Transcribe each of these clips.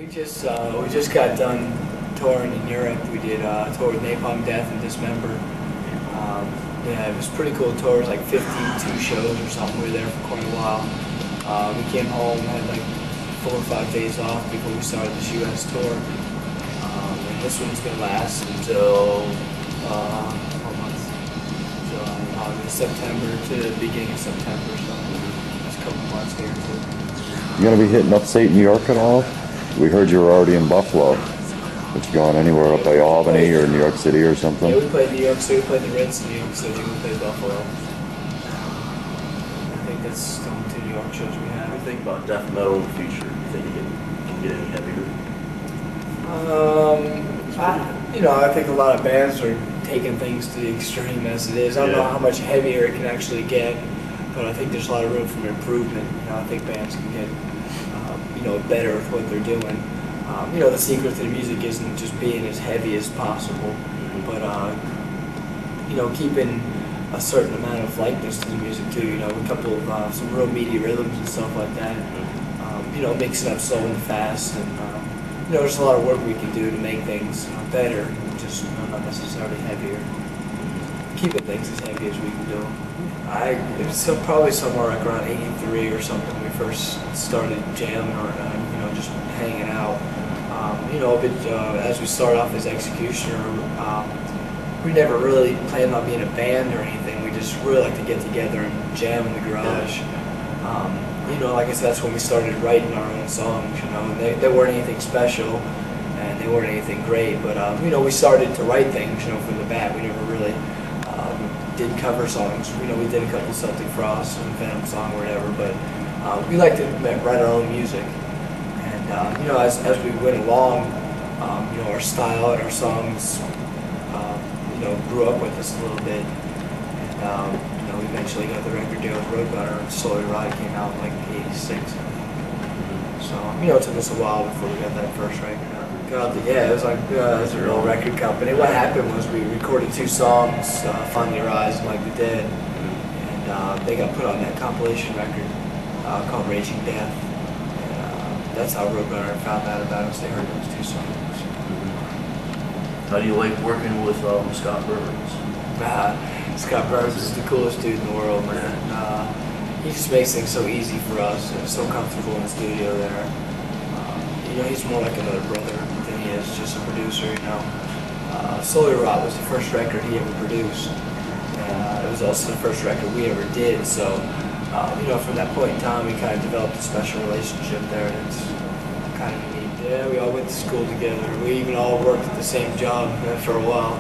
We just got done touring in Europe. We did a tour with Napalm Death and Dismember. Yeah, it was a pretty cool tour. It was like 52 shows or something. We were there for quite a while. We came home, had like 4 or 5 days off before we started this U.S. tour. And this one's gonna last until what months? July, August, September to the beginning of September. So it's a couple months here too. You gonna be hitting upstate New York at all? We heard you were already in Buffalo. But you going anywhere up by Albany or New York City or something? Yeah, we played New York City. We played the Ritz in New York City. We played Buffalo. I think that's the only 2 New York shows we have. What do you think about death metal in the future? Do you think it can get any heavier? I think a lot of bands are taking things to the extreme as it is. I don't know how much heavier it can actually get, but I think there's a lot of room for improvement. I think bands can get better with what they're doing. The secret to the music isn't just being as heavy as possible, but keeping a certain amount of likeness to the music too. A couple of some real meaty rhythms and stuff like that. Mixing up slow and fast, and there's a lot of work we can do to make things better, just not necessarily heavier. Keeping things as heavy as we can do. It was probably somewhere like around '83 or something. We first started jamming or just hanging out. As we started off as Executioner, we never really planned on being a band or anything. We just really like to get together and jam in the garage. Like I said, that's when we started writing our own songs. And they weren't anything special, and they weren't anything great. But we started to write things. From the bat, we never really did cover songs. We did a couple of Celtic Frost and Venom song or whatever. But we like to write our own music. And as we went along, our style and our songs, grew up with us a little bit. And we eventually got the record deal with Roadrunner, and Slowly Ride came out in like '86. So it took us a while before we got that first record out. It was like it was a real record company. What happened was we recorded 2 songs, Find Your Eyes and Like the Dead, and they got put on that compilation record called Raging Death. That's how Roadrunner found out about us. They heard those 2 songs. How do you like working with Scott Burns? Scott Burns is the coolest dude in the world, man. He just makes things so easy for us, and so comfortable in the studio there. He's more like another brother than he is just a producer. Slowly Rot was the first record he ever produced. It was also the first record we ever did, so from that point in time, we kind of developed a special relationship there, and it's kind of neat. Yeah, we all went to school together. We even all worked at the same job for a while.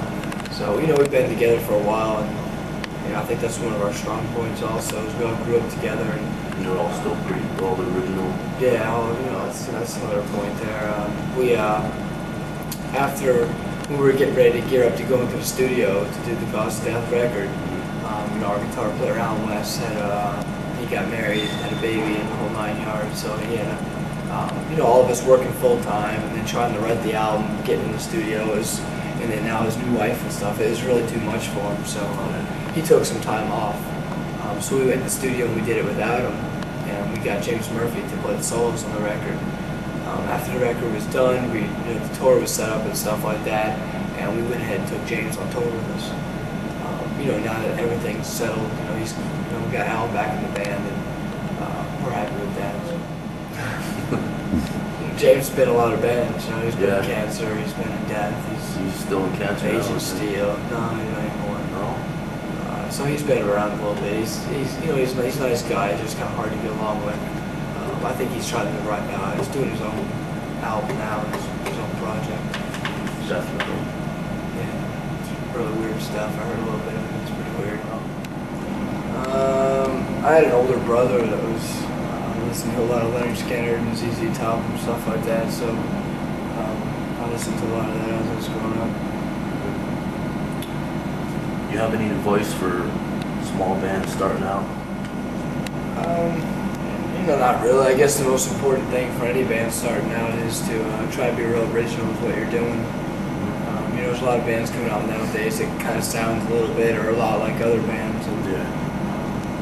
So, we've been together for a while, and I think that's one of our strong points also, is we all grew up together. And you're all still all the original. Yeah, that's another point there. After we were getting ready to gear up to go into the studio to do the Cause of Death record, our guitar player Alan West he got married, had a baby, and the whole 9 yards. So he had all of us working full time, and then trying to write the album, getting in the studio, and then now his new wife and stuff. It was really too much for him, so he took some time off. So we went in the studio and we did it without him, and we got James Murphy to play the solos on the record. After the record was done, the tour was set up and stuff like that, and we went ahead and took James on tour with us. Now that everything's settled, we got Al back in the band, and we're happy with that. James has been in a lot of bands. He's been in Cancer, he's been in Death. He's still in Cancer. Agent Steel. No, he's not anymore. No. So he's been around a little bit. He's a nice guy. Just kind of hard to get along with. I think he's trying to right now. He's doing his own album now, his own project. Definitely. Yeah, it's really weird stuff. I heard a little bit of it. It's pretty weird. I had an older brother that was listening to a lot of Leonard Skinner and ZZ Top and stuff like that. So I listened to a lot of that as I was growing up. You have any advice for small bands starting out? Not really. I guess the most important thing for any band starting out is to try to be real original with what you're doing. There's a lot of bands coming out nowadays that kind of sounds a little bit or a lot like other bands. And,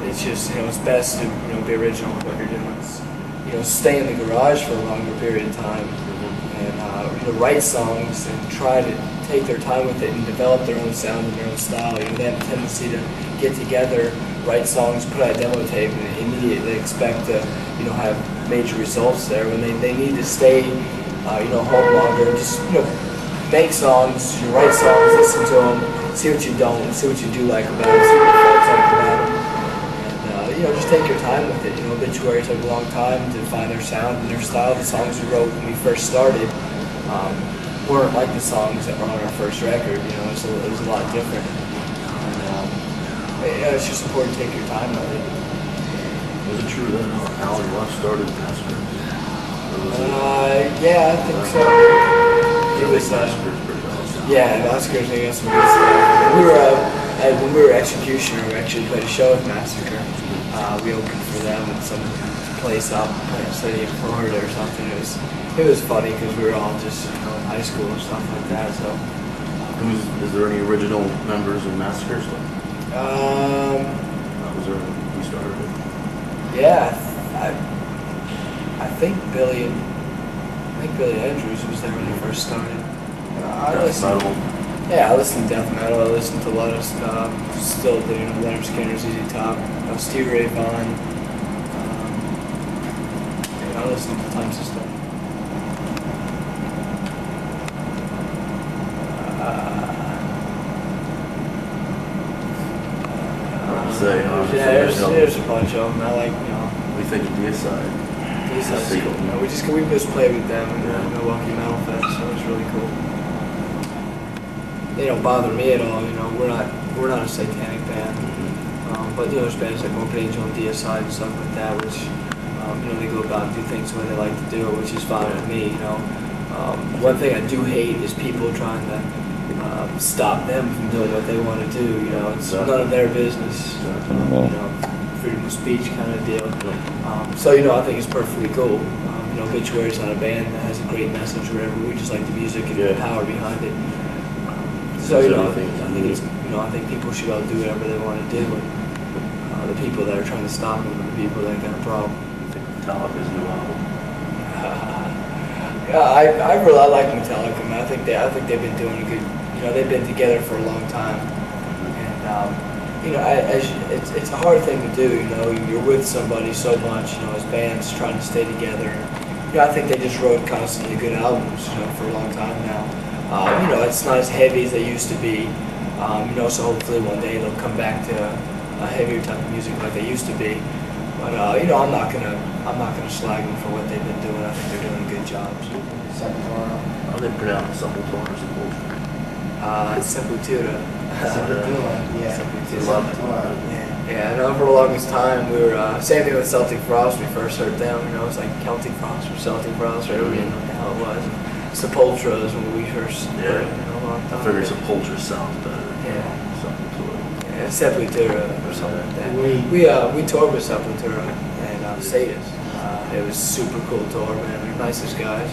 it's just, it's best to, be original with what you're doing. Stay in the garage for a longer period of time. and write songs and try to take their time with it and develop their own sound and their own style. They have a tendency to get together, write songs, put out a demo tape, and immediately expect to have major results there when they need to stay home longer and just make songs, write songs, listen to them, see what you don't, see what you do like about it, see what your friends like about it, and just take your time with it. Obituary took a long time to find their sound and their style. The songs we wrote when we first started weren't like the songs that were on our first record. It was a lot different. And it's just important to take your time with it. Was it true that Alan Rush started Massacre? Yeah, I think so. It was yeah, Massacre's I guess some good stuff. When we were Executioner, we actually played a show with Massacre. We opened for them in some place out in city in Florida or something. It was funny because we were all just in high school and stuff like that. So, is there any original members of Massacre? Was there who started it? Yeah, I think Billy Andrews was there when they first started. I listened to death metal. I listened to a lot of stuff. Still do, Leonard Skinner, ZZ Top, Stevie Ray Vaughan. I listened to tons of stuff. There's a bunch of them. I like, We think of DSI. We just played with them in Milwaukee Metal Fest, so it's really cool. They don't bother me at all. We're not a satanic band, but there's bands like Morbid Angel and DSI and stuff like that, which they go about and do things the way they like to do it, which is fine with me. One thing I do hate is people trying to stop them from doing what they want to do. It's none of their business. Freedom of speech kind of deal. So I think it's perfectly cool. Obituary's not a band that has a great message or whatever. We just like the music and the power behind it. So I think people should all do whatever they want to do. And the people that are trying to stop them are the people that got a problem. I think Metallica's new album. I like Metallica, man. I think they've been doing a good. They've been together for a long time, and it's a hard thing to do. You're with somebody so much. As bands trying to stay together. I think they just wrote constantly good albums. For a long time now. It's not as heavy as they used to be. So hopefully one day they'll come back to a heavier type of music like they used to be. But I'm not gonna slag them for what they've been doing. I think they're doing a good job. Sepultura. How do they pronounce Sepultura or Sepultura? Sepultura. Yeah. Sepultura. Yeah, I know for the longest time we were, same thing with Celtic Frost, we first heard them, it's like Celtic Frost or Celtic Frost, or we didn't know what the hell it was. Sepultura is when we first heard it, a long time I figure ago. Sepultura sounds better. Yeah. Sepultura. Yeah, Sepultura or something like that. We toured with Sepultura and Sadist. It was super cool tour, man, they're nicest guys.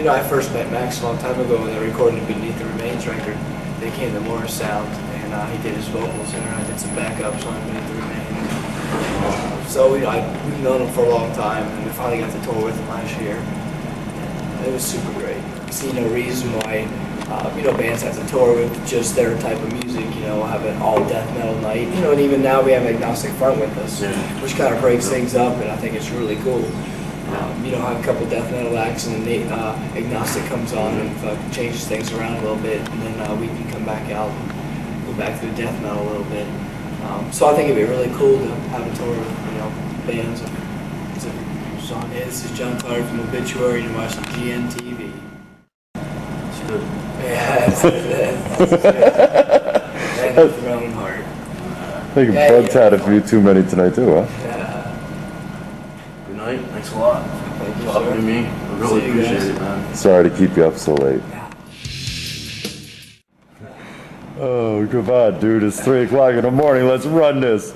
I first met Max a long time ago when they recorded Beneath the Remains record. They came to Morris Sound, and he did his vocals, and I did some backups on Beneath the Remains. So we've known him for a long time, and we finally got to tour with him last year. And it was super great. I see no reason why bands have to tour with just their type of music. Have an all death metal night. And even now we have Agnostic Front with us, which kind of breaks things up, and I think it's really cool. Have a couple death metal acts, and then Agnostic comes on and changes things around a little bit, and then we can come back out and go back to the death metal a little bit. So I think it'd be really cool to have a tour with bands. This is John Tardy from Obituary, and you're watching GNTV. It's good. Yeah, that's good. And with your own heart. I think Bud's had a few too many tonight too, huh? Good night. Thanks a lot. Thank you, Talking sir. to me. I really See you appreciate guys. it, man. Sorry to keep you up so late. Oh, come on, dude. It's 3 o'clock in the morning. Let's run this.